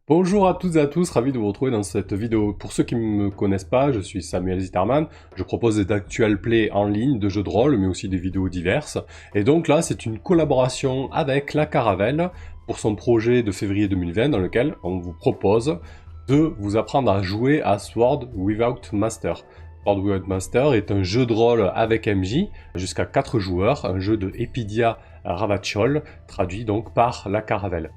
Bonjour à toutes et à tous, ravi de vous retrouver dans cette vidéo. Pour ceux qui ne me connaissent pas, je suis Samuel Zitterman, je propose des actual plays en ligne de jeux de rôle, mais aussi des vidéos diverses. Et donc là, c'est une collaboration avec la Caravelle pour son projet de février 2020 dans lequel on vous propose de vous apprendre à jouer à Sword Without Master. Sword Without Master est un jeu de rôle avec MJ, jusqu'à 4 joueurs, un jeu de Epidia Ravachol, traduit donc par la Caravelle.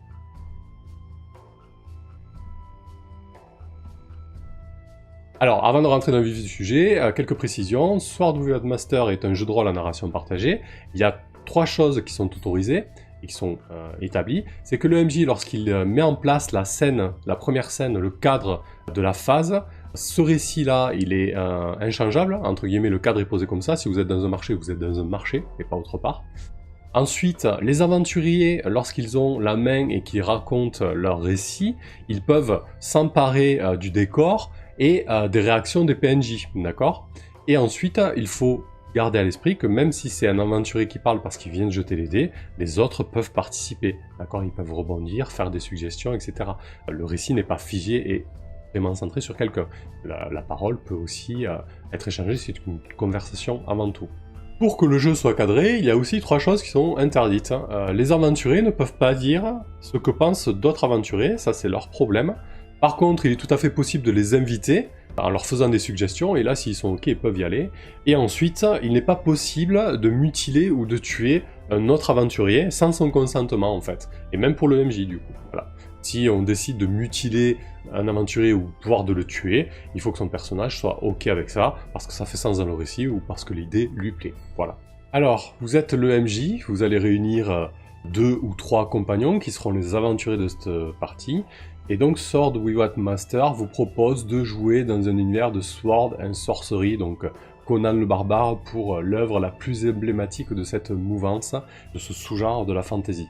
Alors, avant de rentrer dans le vif du sujet, quelques précisions. Sword Without Master est un jeu de rôle à narration partagée. Il y a 3 choses qui sont autorisées et qui sont établies. C'est que le MJ, lorsqu'il met en place la scène, la première scène, le cadre de la phase, ce récit-là, il est inchangeable, entre guillemets, le cadre est posé comme ça. Si vous êtes dans un marché, vous êtes dans un marché et pas autre part. Ensuite, les aventuriers, lorsqu'ils ont la main et qu'ils racontent leur récit, ils peuvent s'emparer du décor et des réactions des PNJ, d'accord? Et ensuite, il faut garder à l'esprit que même si c'est un aventurier qui parle parce qu'il vient de jeter les dés, les autres peuvent participer, d'accord? Ils peuvent rebondir, faire des suggestions, etc. Le récit n'est pas figé et vraiment centré sur quelqu'un. La parole peut aussi être échangée, c'est une conversation avant tout. Pour que le jeu soit cadré, il y a aussi 3 choses qui sont interdites. Les aventuriers ne peuvent pas dire ce que pensent d'autres aventuriers, ça c'est leur problème. Par contre, il est tout à fait possible de les inviter en leur faisant des suggestions, et là, s'ils sont ok, ils peuvent y aller. Et ensuite, il n'est pas possible de mutiler ou de tuer un autre aventurier sans son consentement, en fait. Et même pour le MJ, du coup. Voilà. Si on décide de mutiler un aventurier ou voire de le tuer, il faut que son personnage soit ok avec ça, parce que ça fait sens dans le récit ou parce que l'idée lui plaît. Voilà. Alors, vous êtes le MJ, vous allez réunir 2 ou 3 compagnons qui seront les aventuriers de cette partie. Et donc Sword Without Master vous propose de jouer dans un univers de Sword and Sorcery, donc Conan le Barbare pour l'œuvre la plus emblématique de cette mouvance, de ce sous-genre de la fantasy.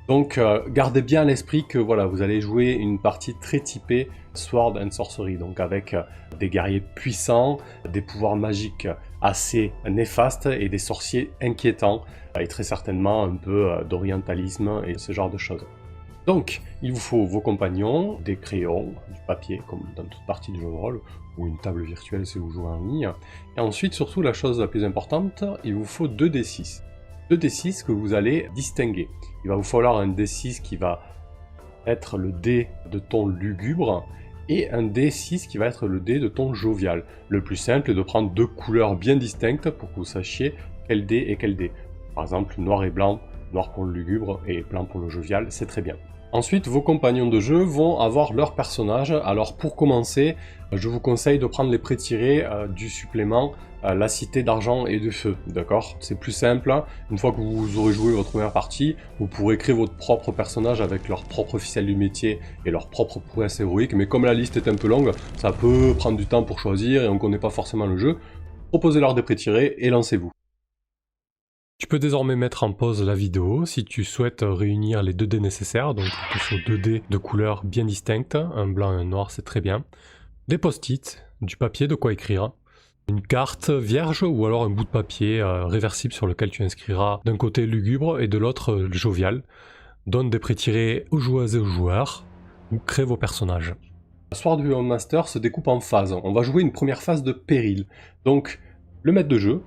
Donc gardez bien à l'esprit que voilà, vous allez jouer une partie très typée Sword and Sorcery, donc avec des guerriers puissants, des pouvoirs magiques assez néfastes et des sorciers inquiétants, et très certainement un peu d'orientalisme et ce genre de choses. Donc, il vous faut vos compagnons, des crayons, du papier, comme dans toute partie du jeu de rôle, ou une table virtuelle si vous jouez en ligne. Et ensuite, surtout, la chose la plus importante, il vous faut 2 D6. 2 D6 que vous allez distinguer. Il va vous falloir un D6 qui va être le dé de ton lugubre, et un D6 qui va être le dé de ton jovial. Le plus simple est de prendre 2 couleurs bien distinctes pour que vous sachiez quel dé est quel dé. Par exemple, noir et blanc, noir pour le lugubre et blanc pour le jovial, c'est très bien. Ensuite, vos compagnons de jeu vont avoir leur personnage. Alors pour commencer, je vous conseille de prendre les pré-tirés du supplément La Cité d'Argent et de Feu, d'accord? C'est plus simple, une fois que vous aurez joué votre première partie, vous pourrez créer votre propre personnage avec leur propre ficelle du métier et leur propre prouesse héroïque, mais comme la liste est un peu longue, ça peut prendre du temps pour choisir et on ne connaît pas forcément le jeu. Proposez-leur des pré-tirés et lancez-vous. Tu peux désormais mettre en pause la vidéo si tu souhaites réunir les 2 dés nécessaires, donc il te faut 2 dés de couleurs bien distinctes, un blanc et un noir, c'est très bien. Des post-it, du papier de quoi écrire, une carte vierge ou alors un bout de papier réversible sur lequel tu inscriras d'un côté lugubre et de l'autre jovial. Donne des pré-tirés aux joueuses et aux joueurs, ou crée vos personnages. Sword Without Master se découpe en phases. On va jouer une première phase de péril. Donc, le maître de jeu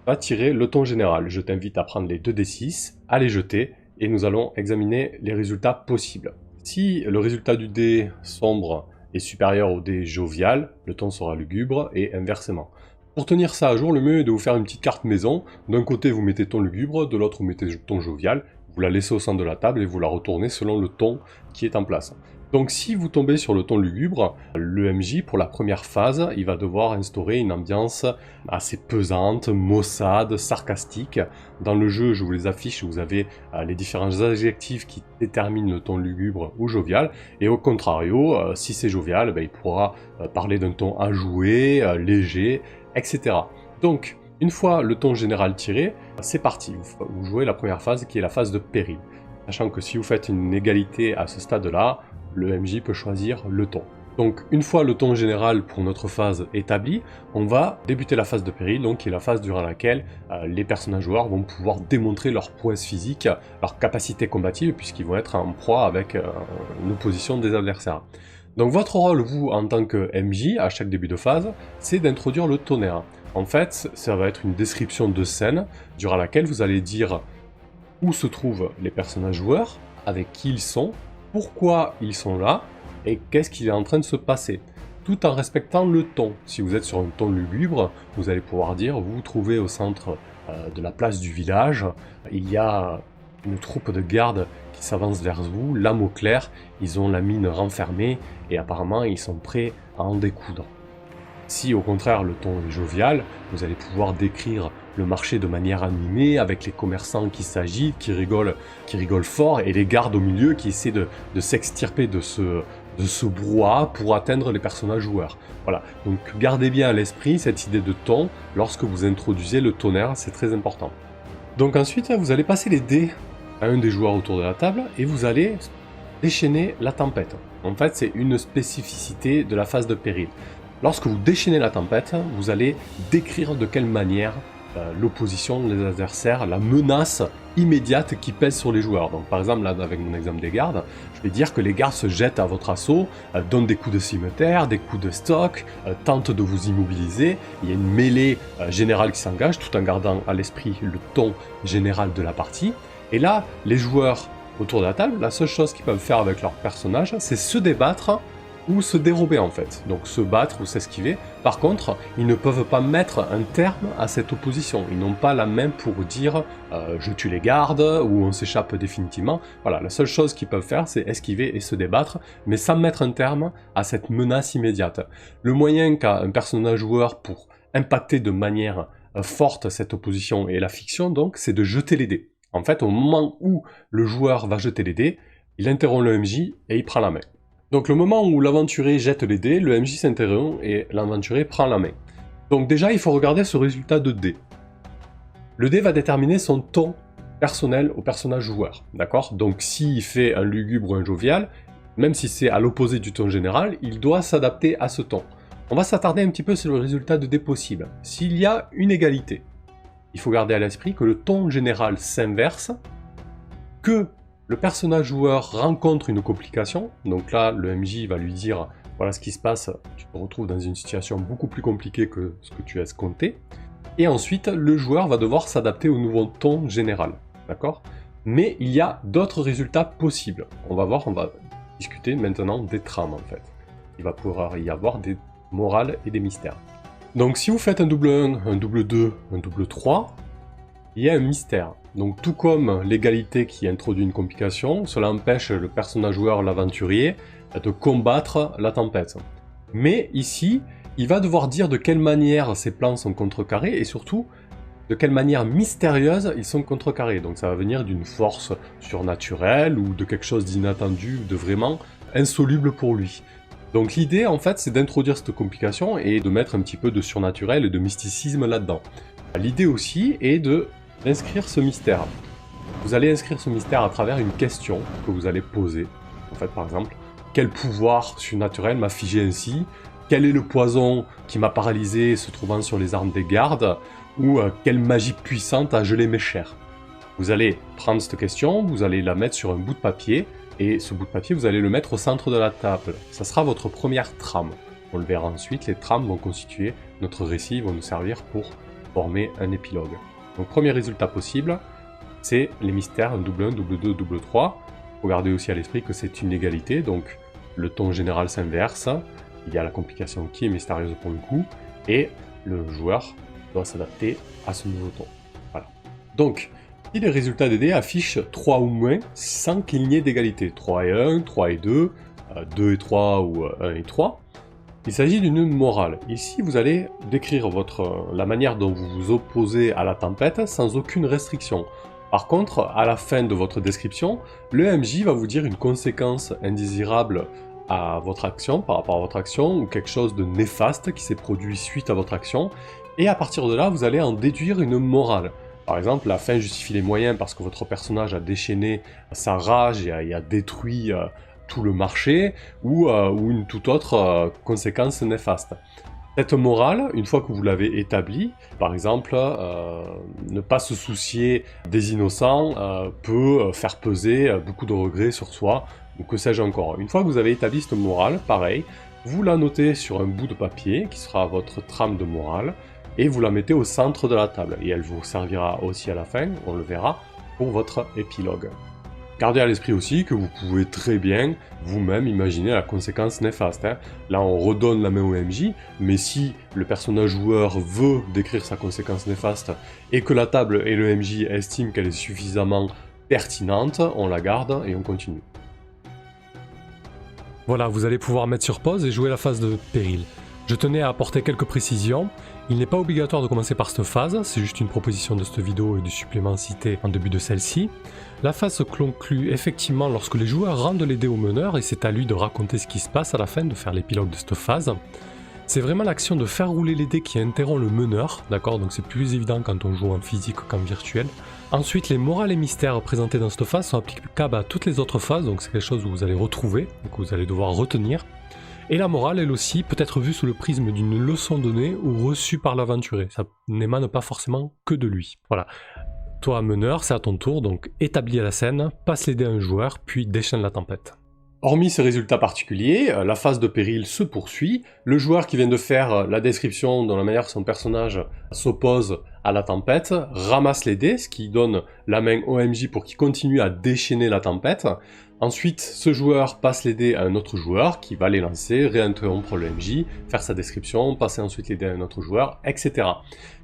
va tirer le ton général. Je t'invite à prendre les 2 D6, à les jeter, et nous allons examiner les résultats possibles. Si le résultat du dé sombre est supérieur au dé jovial, le ton sera lugubre, et inversement. Pour tenir ça à jour, le mieux est de vous faire une petite carte maison. D'un côté, vous mettez ton lugubre, de l'autre, vous mettez ton jovial. Vous la laissez au centre de la table et vous la retournez selon le ton qui est en place. Donc si vous tombez sur le ton lugubre, le MJ, pour la première phase, il va devoir instaurer une ambiance assez pesante, maussade, sarcastique. Dans le jeu, je vous les affiche, vous avez les différents adjectifs qui déterminent le ton lugubre ou jovial. Et au contrario, si c'est jovial, il pourra parler d'un ton enjoué, léger, etc. Donc, une fois le ton général tiré, c'est parti, vous jouez la première phase qui est la phase de péril. Sachant que si vous faites une égalité à ce stade-là, le MJ peut choisir le ton. Donc une fois le ton général pour notre phase établi, on va débuter la phase de péril, donc qui est la phase durant laquelle les personnages joueurs vont pouvoir démontrer leur prouesse physique, leur capacité combative, puisqu'ils vont être en proie avec une opposition des adversaires. Donc votre rôle, vous, en tant que MJ, à chaque début de phase, c'est d'introduire le tonnerre. En fait, ça va être une description de scène, durant laquelle vous allez dire où se trouvent les personnages joueurs, avec qui ils sont, pourquoi ils sont là, et qu'est-ce qui est en train de se passer, tout en respectant le ton. Si vous êtes sur un ton lugubre, vous allez pouvoir dire, vous vous trouvez au centre de la place du village, il y a une troupe de gardes qui s'avance vers vous, l'âme au clair, ils ont la mine renfermée, et apparemment ils sont prêts à en découdre. Si au contraire le ton est jovial, vous allez pouvoir décrire le marché de manière animée, avec les commerçants qui s'agitent, qui rigolent fort, et les gardes au milieu qui essaient de s'extirper de ce brouhaha pour atteindre les personnages joueurs. Voilà, donc gardez bien à l'esprit cette idée de ton lorsque vous introduisez le tonnerre, c'est très important. Donc ensuite, vous allez passer les dés à un des joueurs autour de la table, et vous allez déchaîner la tempête. En fait, c'est une spécificité de la phase de péril. Lorsque vous déchaînez la tempête, vous allez décrire de quelle manière l'opposition, les adversaires, la menace immédiate qui pèse sur les joueurs. Donc par exemple, là avec mon exemple des gardes, je vais dire que les gardes se jettent à votre assaut, donnent des coups de cimetière, des coups de stock, tentent de vous immobiliser. Il y a une mêlée générale qui s'engage, tout en gardant à l'esprit le ton général de la partie. Et là, les joueurs autour de la table, la seule chose qu'ils peuvent faire avec leur personnage, c'est se débattre ou se dérober en fait, donc se battre ou s'esquiver. Par contre, ils ne peuvent pas mettre un terme à cette opposition, ils n'ont pas la main pour dire je tue les gardes ou on s'échappe définitivement. Voilà, la seule chose qu'ils peuvent faire c'est esquiver et se débattre, mais sans mettre un terme à cette menace immédiate. Le moyen qu'a un personnage joueur pour impacter de manière forte cette opposition et la fiction donc, c'est de jeter les dés. En fait, au moment où le joueur va jeter les dés, il interrompt le MJ et il prend la main. Donc le moment où l'aventurier jette les dés, le MJ s'interrompt et l'aventurier prend la main. Donc déjà, il faut regarder ce résultat de dés. Le dé va déterminer son ton personnel au personnage joueur, d'accord? Donc s'il fait un lugubre ou un jovial, même si c'est à l'opposé du ton général, il doit s'adapter à ce ton. On va s'attarder un petit peu sur le résultat de dés possible. S'il y a une égalité, il faut garder à l'esprit que le ton général s'inverse, que le personnage joueur rencontre une complication, donc là le MJ va lui dire voilà ce qui se passe, tu te retrouves dans une situation beaucoup plus compliquée que ce que tu as escompté, et ensuite le joueur va devoir s'adapter au nouveau ton général, d'accord? Mais il y a d'autres résultats possibles. On va discuter maintenant des trames en fait. Il va pouvoir y avoir des morales et des mystères. Donc si vous faites un double 1, un double 2, un double 3, il y a un mystère. Donc tout comme l'égalité qui introduit une complication, cela empêche le personnage joueur, l'aventurier, de combattre la tempête. Mais ici, il va devoir dire de quelle manière ces plans sont contrecarrés, et surtout, de quelle manière mystérieuse ils sont contrecarrés. Donc ça va venir d'une force surnaturelle, ou de quelque chose d'inattendu, de vraiment insoluble pour lui. Donc l'idée, en fait, c'est d'introduire cette complication, et de mettre un petit peu de surnaturel et de mysticisme là-dedans. L'idée aussi est d'inscrire ce mystère. Vous allez inscrire ce mystère à travers une question que vous allez poser. En fait, par exemple, quel pouvoir surnaturel m'a figé ainsi? Quel est le poison qui m'a paralysé se trouvant sur les armes des gardes? Ou quelle magie puissante a gelé mes chairs? Vous allez prendre cette question, vous allez la mettre sur un bout de papier, et ce bout de papier, vous allez le mettre au centre de la table. Ça sera votre première trame. On le verra ensuite, les trames vont constituer notre récit, vont nous servir pour former un épilogue. Donc premier résultat possible, c'est les mystères, un double 1, double 2, double 3. Il faut garder aussi à l'esprit que c'est une égalité, donc le ton général s'inverse, il y a la complication qui est mystérieuse pour le coup, et le joueur doit s'adapter à ce nouveau ton. Voilà. Donc, si les résultats des dés affichent 3 ou moins, sans qu'il n'y ait d'égalité, 3 et 1, 3 et 2, 2 et 3 ou 1 et 3, il s'agit d'une morale. Ici, vous allez décrire la manière dont vous vous opposez à la tempête sans aucune restriction. Par contre, à la fin de votre description, le MJ va vous dire une conséquence indésirable à votre action, par rapport à votre action, ou quelque chose de néfaste qui s'est produit suite à votre action, et à partir de là, vous allez en déduire une morale. Par exemple, la fin justifie les moyens parce que votre personnage a déchaîné sa rage et a détruit tout le marché ou une toute autre conséquence néfaste. Cette morale, une fois que vous l'avez établie, par exemple, ne pas se soucier des innocents peut faire peser beaucoup de regrets sur soi, ou que sais-je encore. Une fois que vous avez établi cette morale, pareil, vous la notez sur un bout de papier, qui sera votre trame de morale, et vous la mettez au centre de la table. Et elle vous servira aussi à la fin, on le verra, pour votre épilogue. Gardez à l'esprit aussi que vous pouvez très bien vous-même imaginer la conséquence néfaste. Là, on redonne la main au MJ, mais si le personnage joueur veut décrire sa conséquence néfaste et que la table et le MJ estiment qu'elle est suffisamment pertinente, on la garde et on continue. Voilà, vous allez pouvoir mettre sur pause et jouer la phase de péril. Je tenais à apporter quelques précisions. Il n'est pas obligatoire de commencer par cette phase, c'est juste une proposition de cette vidéo et du supplément cité en début de celle-ci. La phase se conclut effectivement lorsque les joueurs rendent les dés au meneur et c'est à lui de raconter ce qui se passe à la fin, de faire l'épilogue de cette phase. C'est vraiment l'action de faire rouler les dés qui interrompt le meneur, d'accord, donc c'est plus évident quand on joue en physique qu'en virtuel. Ensuite, les morales et mystères présentés dans cette phase sont applicables à toutes les autres phases, donc c'est quelque chose que vous allez retrouver, que vous allez devoir retenir. Et la morale, elle aussi, peut être vue sous le prisme d'une leçon donnée ou reçue par l'aventuré. Ça n'émane pas forcément que de lui. Voilà. Toi, meneur, c'est à ton tour, donc établis à la scène, passe les dés à un joueur, puis déchaîne la tempête. Hormis ces résultats particuliers, la phase de péril se poursuit. Le joueur qui vient de faire la description de la manière dont son personnage s'oppose à la tempête ramasse les dés, ce qui donne la main au MJ pour qu'il continue à déchaîner la tempête. Ensuite, ce joueur passe les dés à un autre joueur qui va les lancer, réinterrompre le MJ, faire sa description, passer ensuite les dés à un autre joueur, etc.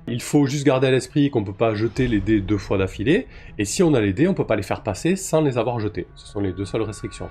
Il faut juste garder à l'esprit qu'on ne peut pas jeter les dés 2 fois d'affilée, et si on a les dés, on ne peut pas les faire passer sans les avoir jetés. Ce sont les 2 seules restrictions.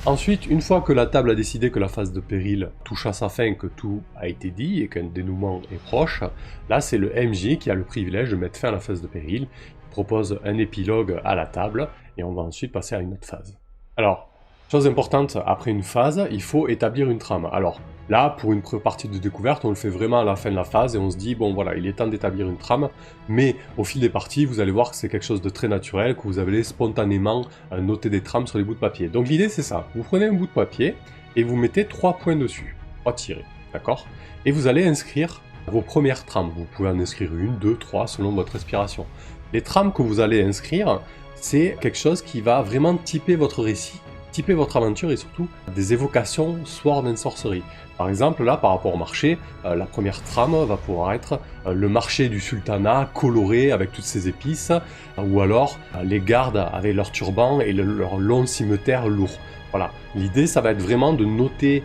Ensuite, une fois que la table a décidé que la phase de péril touche à sa fin, que tout a été dit et qu'un dénouement est proche, là c'est le MJ qui a le privilège de mettre fin à la phase de péril, il propose un épilogue à la table, et on va ensuite passer à une autre phase. Alors, chose importante, après une phase, il faut établir une trame. Alors là, pour une partie de découverte, on le fait vraiment à la fin de la phase et on se dit, bon voilà, il est temps d'établir une trame, mais au fil des parties, vous allez voir que c'est quelque chose de très naturel, que vous allez spontanément noter des trames sur les bouts de papier. Donc l'idée c'est ça, vous prenez un bout de papier et vous mettez 3 points dessus, 3 tirés, d'accord? Et vous allez inscrire vos premières trames, vous pouvez en inscrire 1, 2, 3 selon votre inspiration. Les trames que vous allez inscrire, c'est quelque chose qui va vraiment typer votre récit, typer votre aventure et surtout des évocations Sword and Sorcery. Par exemple, là, par rapport au marché, la première trame va pouvoir être le marché du sultanat coloré avec toutes ses épices, ou alors les gardes avec leurs turbans et leur long cimetière lourd. Voilà, l'idée ça va être vraiment de noter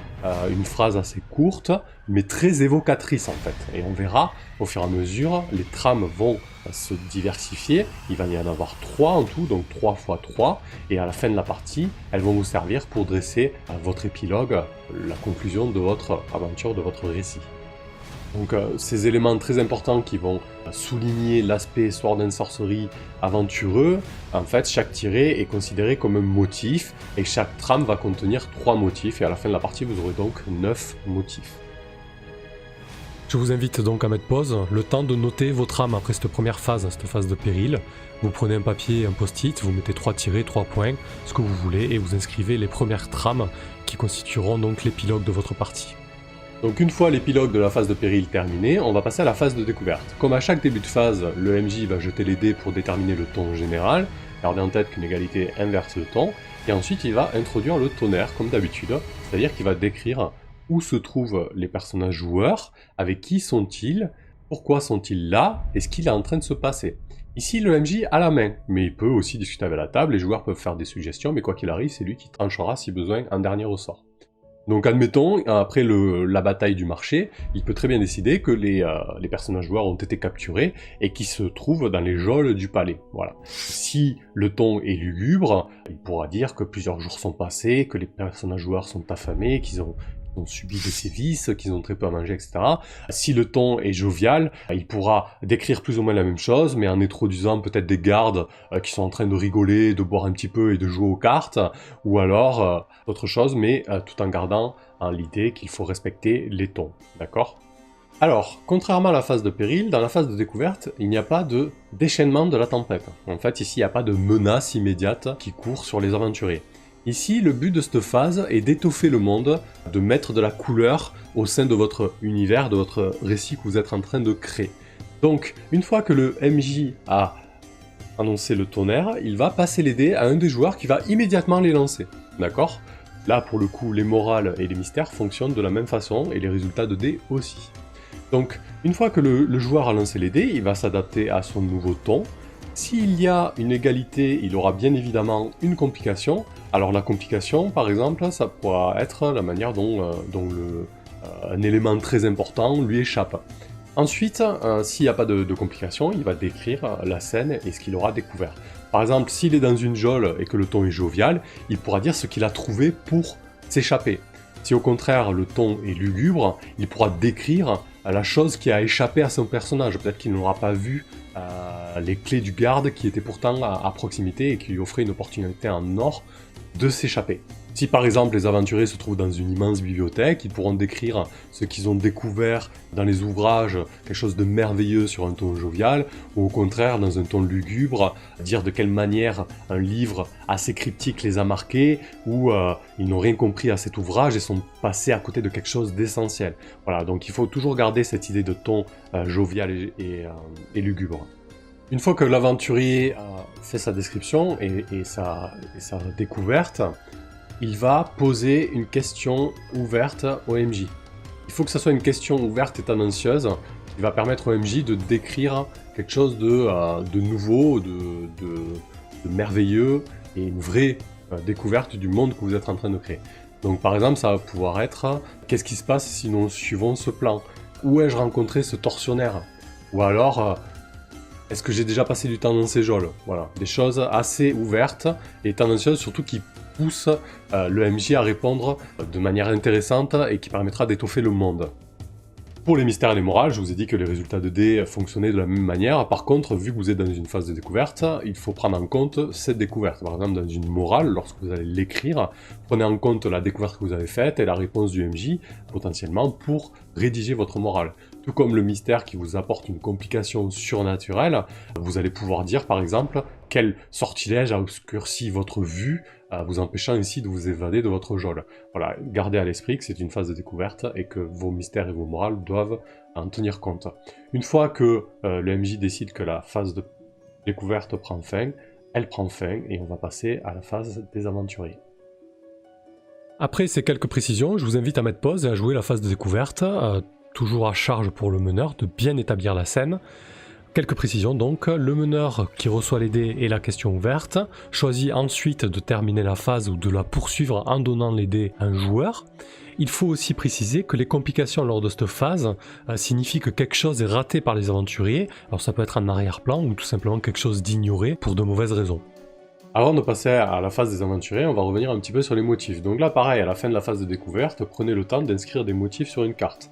une phrase assez courte, mais très évocatrice en fait. Et on verra, au fur et à mesure, les trames vont se diversifier, il va y en avoir 3 en tout, donc 3 x 3, et à la fin de la partie, elles vont vous servir pour dresser votre épilogue, la conclusion de votre aventure, de votre récit. Donc ces éléments très importants qui vont souligner l'aspect Sword and Sorcery aventureux, en fait chaque tiré est considéré comme un motif et chaque trame va contenir 3 motifs et à la fin de la partie vous aurez donc 9 motifs. Je vous invite donc à mettre pause, le temps de noter vos trames après cette première phase, cette phase de péril. Vous prenez un papier et un post-it, vous mettez 3 tirés, 3 points, ce que vous voulez et vous inscrivez les premières trames qui constitueront donc l'épilogue de votre partie. Donc une fois l'épilogue de la phase de péril terminé, on va passer à la phase de découverte. Comme à chaque début de phase, le MJ va jeter les dés pour déterminer le ton général, gardez en tête qu'une égalité inverse le ton, et ensuite il va introduire le tonnerre comme d'habitude, c'est-à-dire qu'il va décrire où se trouvent les personnages joueurs, avec qui sont-ils, pourquoi sont-ils là, et ce qu'il est en train de se passer. Ici le MJ a la main, mais il peut aussi discuter avec la table, les joueurs peuvent faire des suggestions, mais quoi qu'il arrive, c'est lui qui tranchera si besoin un dernier ressort. Donc admettons, après la bataille du marché, il peut très bien décider que les personnages joueurs ont été capturés et qu'ils se trouvent dans les geôles du palais. Voilà. Si le ton est lugubre, il pourra dire que plusieurs jours sont passés, que les personnages joueurs sont affamés, qu'ils ont subi des sévices, qu'ils ont très peu à manger, etc. Si le ton est jovial, il pourra décrire plus ou moins la même chose, mais en introduisant peut-être des gardes qui sont en train de rigoler, de boire un petit peu et de jouer aux cartes, ou alors autre chose, mais tout en gardant l'idée qu'il faut respecter les tons, d'accord ? Alors, contrairement à la phase de péril, dans la phase de découverte, il n'y a pas de déchaînement de la tempête. En fait, ici, il n'y a pas de menace immédiate qui court sur les aventuriers. Ici, le but de cette phase est d'étoffer le monde, de mettre de la couleur au sein de votre univers, de votre récit que vous êtes en train de créer. Donc, une fois que le MJ a annoncé le tonnerre, il va passer les dés à un des joueurs qui va immédiatement les lancer. D'accord? Là, pour le coup, les morales et les mystères fonctionnent de la même façon, et les résultats de dés aussi. Donc, une fois que le joueur a lancé les dés, il va s'adapter à son nouveau ton. S'il y a une égalité, il aura bien évidemment une complication. Alors la complication, par exemple, ça pourra être la manière dont un élément très important lui échappe. Ensuite, s'il n'y a pas de complication, il va décrire la scène et ce qu'il aura découvert. Par exemple, s'il est dans une geôle et que le ton est jovial, il pourra dire ce qu'il a trouvé pour s'échapper. Si au contraire le ton est lugubre, il pourra décrire la chose qui a échappé à son personnage. Peut-être qu'il n'aura pas vu les clés du garde qui étaient pourtant à proximité et qui lui offraient une opportunité en or de s'échapper. Si par exemple les aventuriers se trouvent dans une immense bibliothèque, ils pourront décrire ce qu'ils ont découvert dans les ouvrages, quelque chose de merveilleux sur un ton jovial, ou au contraire dans un ton lugubre, dire de quelle manière un livre assez cryptique les a marqués, ou ils n'ont rien compris à cet ouvrage et sont passés à côté de quelque chose d'essentiel. Voilà, donc il faut toujours garder cette idée de ton jovial et lugubre. Une fois que l'aventurier a fait sa description et sa découverte, il va poser une question ouverte au MJ. Il faut que ça soit une question ouverte et tendancieuse qui va permettre au MJ de décrire quelque chose de nouveau, de merveilleux et une vraie découverte du monde que vous êtes en train de créer. Donc par exemple, ça va pouvoir être « Qu'est-ce qui se passe si nous suivons ce plan ? Où ai-je rencontré ce tortionnaire ?» Ou alors est-ce que j'ai déjà passé du temps dans ces geôles ? Voilà, des choses assez ouvertes et tendancieuses, surtout qui poussent le MJ à répondre de manière intéressante et qui permettra d'étoffer le monde. Pour les mystères et les morales, je vous ai dit que les résultats de dés fonctionnaient de la même manière. Par contre, vu que vous êtes dans une phase de découverte, il faut prendre en compte cette découverte. Par exemple, dans une morale, lorsque vous allez l'écrire, prenez en compte la découverte que vous avez faite et la réponse du MJ, potentiellement, pour rédiger votre morale. Tout comme le mystère qui vous apporte une complication surnaturelle, vous allez pouvoir dire, par exemple, quel sortilège a obscurci votre vue, vous empêchant ainsi de vous évader de votre geôle. Voilà, gardez à l'esprit que c'est une phase de découverte et que vos mystères et vos morales doivent en tenir compte. Une fois que le MJ décide que la phase de découverte prend fin, elle prend fin et on va passer à la phase des aventuriers. Après ces quelques précisions, je vous invite à mettre pause et à jouer la phase de découverte, toujours à charge pour le meneur de bien établir la scène. Quelques précisions donc, le meneur qui reçoit les dés et la question ouverte choisit ensuite de terminer la phase ou de la poursuivre en donnant les dés à un joueur. Il faut aussi préciser que les complications lors de cette phase signifient que quelque chose est raté par les aventuriers, alors ça peut être en arrière-plan ou tout simplement quelque chose d'ignoré pour de mauvaises raisons. Avant de passer à la phase des aventuriers, on va revenir un petit peu sur les motifs. Donc là pareil, à la fin de la phase de découverte, prenez le temps d'inscrire des motifs sur une carte.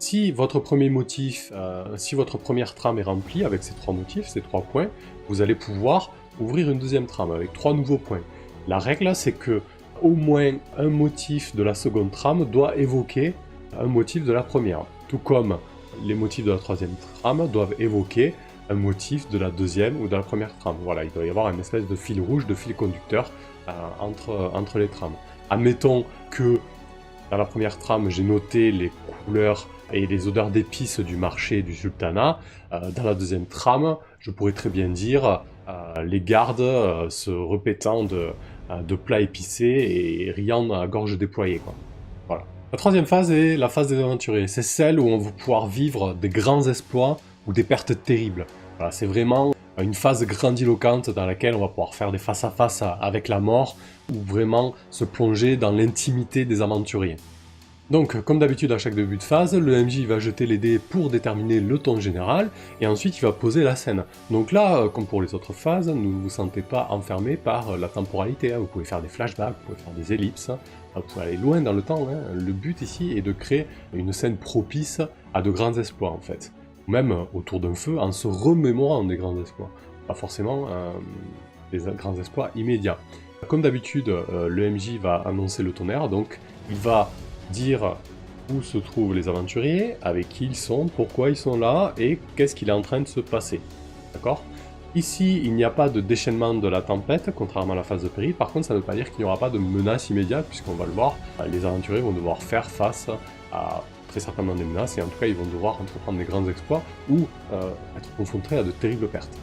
Si votre premier motif, si votre première trame est remplie avec ces 3 motifs, ces 3 points, vous allez pouvoir ouvrir une deuxième trame avec 3 nouveaux points. La règle, c'est que au moins un motif de la seconde trame doit évoquer un motif de la première. Tout comme les motifs de la troisième trame doivent évoquer un motif de la deuxième ou de la première trame. Voilà, il doit y avoir une espèce de fil rouge, de fil conducteur entre les trames. Admettons que dans la première trame, j'ai noté les couleurs et les odeurs d'épices du marché du sultanat. Dans la deuxième trame, je pourrais très bien dire les gardes se répétant de plats épicés et riant à gorge déployée, quoi. Voilà. La troisième phase est la phase des aventuriers. C'est celle où on va pouvoir vivre des grands exploits ou des pertes terribles. Voilà, c'est vraiment une phase grandiloquente dans laquelle on va pouvoir faire des face-à-face avec la mort ou vraiment se plonger dans l'intimité des aventuriers. Donc, comme d'habitude à chaque début de phase, le MJ va jeter les dés pour déterminer le ton général, et ensuite il va poser la scène. Donc là, comme pour les autres phases, ne vous sentez pas enfermé par la temporalité, vous pouvez faire des flashbacks, vous pouvez faire des ellipses, vous pouvez aller loin dans le temps. Le but ici est de créer une scène propice à de grands exploits en fait. Même autour d'un feu, en se remémorant des grands exploits. Pas forcément des grands exploits immédiats. Comme d'habitude, le MJ va annoncer le tonnerre, donc il va dire où se trouvent les aventuriers, avec qui ils sont, pourquoi ils sont là, et qu'est-ce qu'il est en train de se passer. D'accord ? Ici, il n'y a pas de déchaînement de la tempête, contrairement à la phase de péril. Par contre, ça ne veut pas dire qu'il n'y aura pas de menace immédiate, puisqu'on va le voir, les aventuriers vont devoir faire face à très certainement des menaces, et en tout cas, ils vont devoir entreprendre des grands exploits ou être confrontés à de terribles pertes.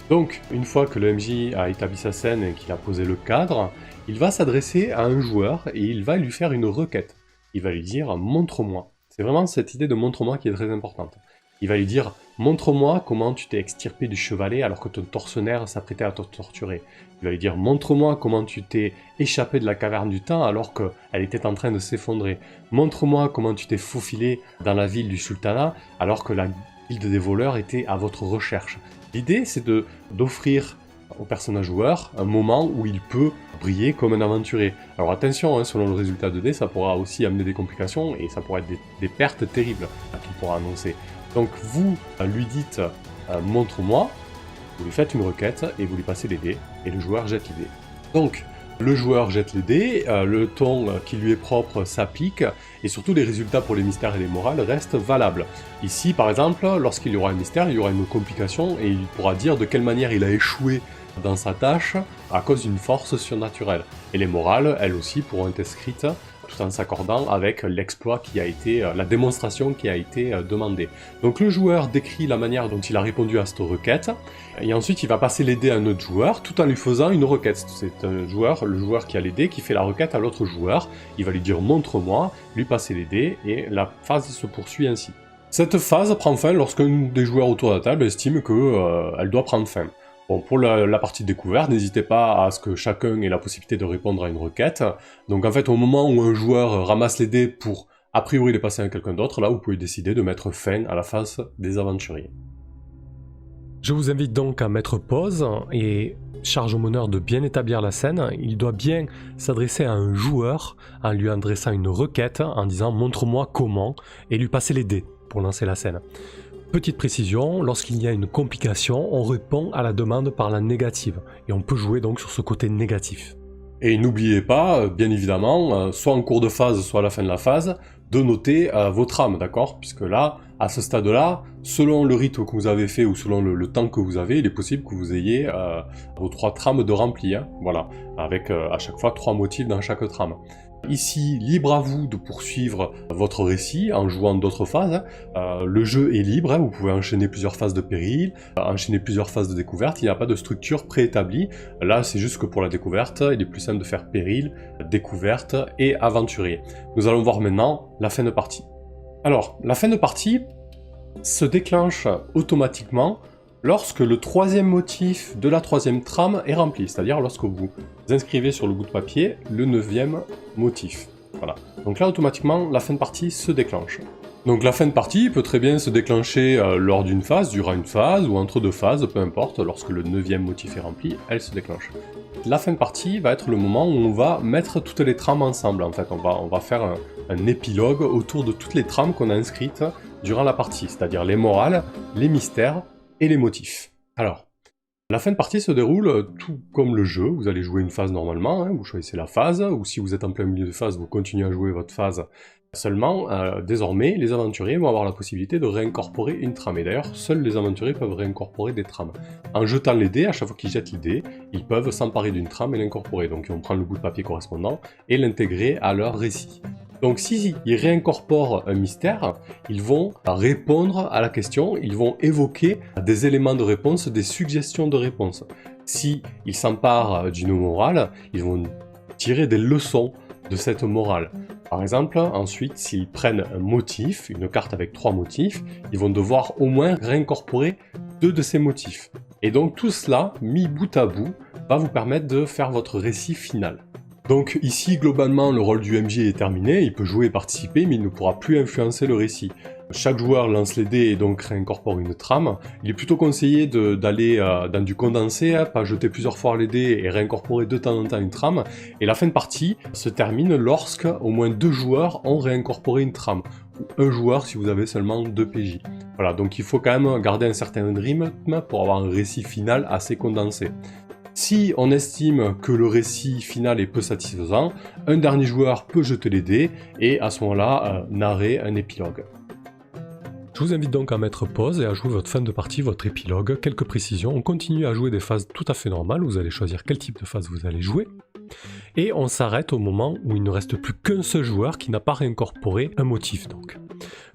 Donc, une fois que le MJ a établi sa scène et qu'il a posé le cadre, il va s'adresser à un joueur et il va lui faire une requête. Il va lui dire « montre-moi ». C'est vraiment cette idée de « montre-moi » qui est très importante. Il va lui dire « montre-moi comment tu t'es extirpé du chevalet alors que ton tortionnaire s'apprêtait à te torturer ». Il va lui dire « montre-moi comment tu t'es échappé de la caverne du temps alors qu'elle était en train de s'effondrer. Montre-moi comment tu t'es faufilé dans la ville du sultanat alors que la guilde des voleurs était à votre recherche. » L'idée, c'est d'offrir au personnage joueur un moment où il peut briller comme un aventurier. Alors attention, hein, selon le résultat de dés, ça pourra aussi amener des complications et ça pourra être des pertes terribles qu'il pourra annoncer. Donc vous lui dites montre-moi, vous lui faites une requête et vous lui passez les dés et le joueur jette les dés. Donc le joueur jette les dés, le ton qui lui est propre s'applique et surtout les résultats pour les mystères et les morales restent valables. Ici par exemple, lorsqu'il y aura un mystère, il y aura une complication et il pourra dire de quelle manière il a échoué dans sa tâche à cause d'une force surnaturelle. Et les morales, elles aussi, pourront être inscrites tout en s'accordant avec l'exploit qui a été, la démonstration qui a été demandée. Donc le joueur décrit la manière dont il a répondu à cette requête, et ensuite il va passer les dés à un autre joueur tout en lui faisant une requête. C'est le joueur qui a les dés qui fait la requête à l'autre joueur, il va lui dire montre-moi, lui passer les dés, et la phase se poursuit ainsi. Cette phase prend fin lorsqu'un des joueurs autour de la table estime qu'elle doit prendre fin. Bon, pour la partie découverte, n'hésitez pas à ce que chacun ait la possibilité de répondre à une requête. Donc en fait, au moment où un joueur ramasse les dés pour a priori les passer à quelqu'un d'autre, là vous pouvez décider de mettre fin à la phase des aventuriers. Je vous invite donc à mettre pause et charge au meneur de bien établir la scène. Il doit bien s'adresser à un joueur en lui adressant une requête en disant « montre-moi comment » et lui passer les dés pour lancer la scène. Petite précision, lorsqu'il y a une complication, on répond à la demande par la négative, et on peut jouer donc sur ce côté négatif. Et n'oubliez pas, bien évidemment, soit en cours de phase, soit à la fin de la phase, de noter vos trames, d'accord? Puisque là, à ce stade-là, selon le rythme que vous avez fait ou selon le temps que vous avez, il est possible que vous ayez vos 3 trames de rempli, hein, voilà, avec à chaque fois 3 motifs dans chaque trame. Ici, libre à vous de poursuivre votre récit en jouant d'autres phases. Le jeu est libre, hein, vous pouvez enchaîner plusieurs phases de péril, enchaîner plusieurs phases de découverte, il n'y a pas de structure préétablie. Là, c'est juste que pour la découverte, il est plus simple de faire péril, découverte et aventurier. Nous allons voir maintenant la fin de partie. Alors, la fin de partie se déclenche automatiquement lorsque le 3e motif de la 3e trame est rempli, c'est-à-dire lorsque vous inscrivez sur le bout de papier le 9e motif. Voilà. Donc là, automatiquement, la fin de partie se déclenche. Donc la fin de partie peut très bien se déclencher lors d'une phase, durant une phase, ou entre 2 phases, peu importe, lorsque le 9e motif est rempli, elle se déclenche. La fin de partie va être le moment où on va mettre toutes les trames ensemble, en fait. On va faire un épilogue autour de toutes les trames qu'on a inscrites durant la partie, c'est-à-dire les morales, les mystères, et les motifs. Alors, la fin de partie se déroule tout comme le jeu, vous allez jouer une phase normalement, hein, vous choisissez la phase, ou si vous êtes en plein milieu de phase, vous continuez à jouer votre phase. Seulement, désormais, les aventuriers vont avoir la possibilité de réincorporer une trame, et d'ailleurs, seuls les aventuriers peuvent réincorporer des trames. En jetant les dés, à chaque fois qu'ils jettent les dés, ils peuvent s'emparer d'une trame et l'incorporer, donc ils vont prendre le bout de papier correspondant et l'intégrer à leur récit. Donc s'ils réincorporent un mystère, ils vont répondre à la question, ils vont évoquer des éléments de réponse, des suggestions de réponse. S'ils s'emparent d'une morale, ils vont tirer des leçons de cette morale. Par exemple, ensuite, s'ils prennent un motif, une carte avec 3 motifs, ils vont devoir au moins réincorporer 2 de ces motifs. Et donc tout cela, mis bout à bout, va vous permettre de faire votre récit final. Donc ici, globalement, le rôle du MJ est terminé, il peut jouer et participer, mais il ne pourra plus influencer le récit. Chaque joueur lance les dés et donc réincorpore une trame. Il est plutôt conseillé d'aller dans du condensé, hein, pas jeter plusieurs fois les dés et réincorporer de temps en temps une trame. Et la fin de partie se termine lorsque au moins 2 joueurs ont réincorporé une trame. Ou 1 joueur si vous avez seulement 2 PJ. Voilà, donc il faut quand même garder un certain rythme pour avoir un récit final assez condensé. Si on estime que le récit final est peu satisfaisant, un dernier joueur peut jeter les dés et à ce moment-là narrer un épilogue. Je Je vous invite donc à mettre pause et à jouer votre fin de partie, votre épilogue, quelques précisions. On continue à jouer des phases tout à fait normales, vous allez choisir quel type de phase vous allez jouer. Et on s'arrête au moment où il ne reste plus qu'un seul joueur qui n'a pas réincorporé un motif donc.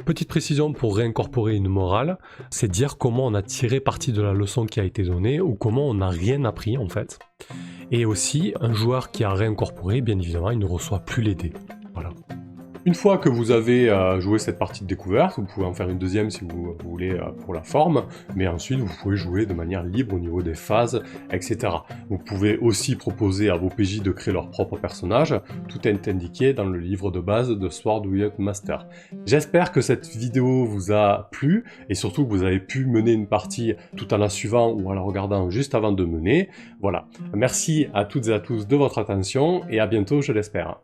Petite précision pour réincorporer une morale, c'est dire comment on a tiré parti de la leçon qui a été donnée ou comment on n'a rien appris en fait. Et aussi, un joueur qui a réincorporé, bien évidemment, il ne reçoit plus les dés. Voilà. Une fois que vous avez joué cette partie de découverte, vous pouvez en faire une deuxième si vous voulez pour la forme, mais ensuite vous pouvez jouer de manière libre au niveau des phases, etc. Vous pouvez aussi proposer à vos PJ de créer leur propre personnage, tout est indiqué dans le livre de base de Sword Without Master. J'espère que cette vidéo vous a plu, et surtout que vous avez pu mener une partie tout en la suivant ou en la regardant juste avant de mener. Voilà. Merci à toutes et à tous de votre attention, et à bientôt je l'espère.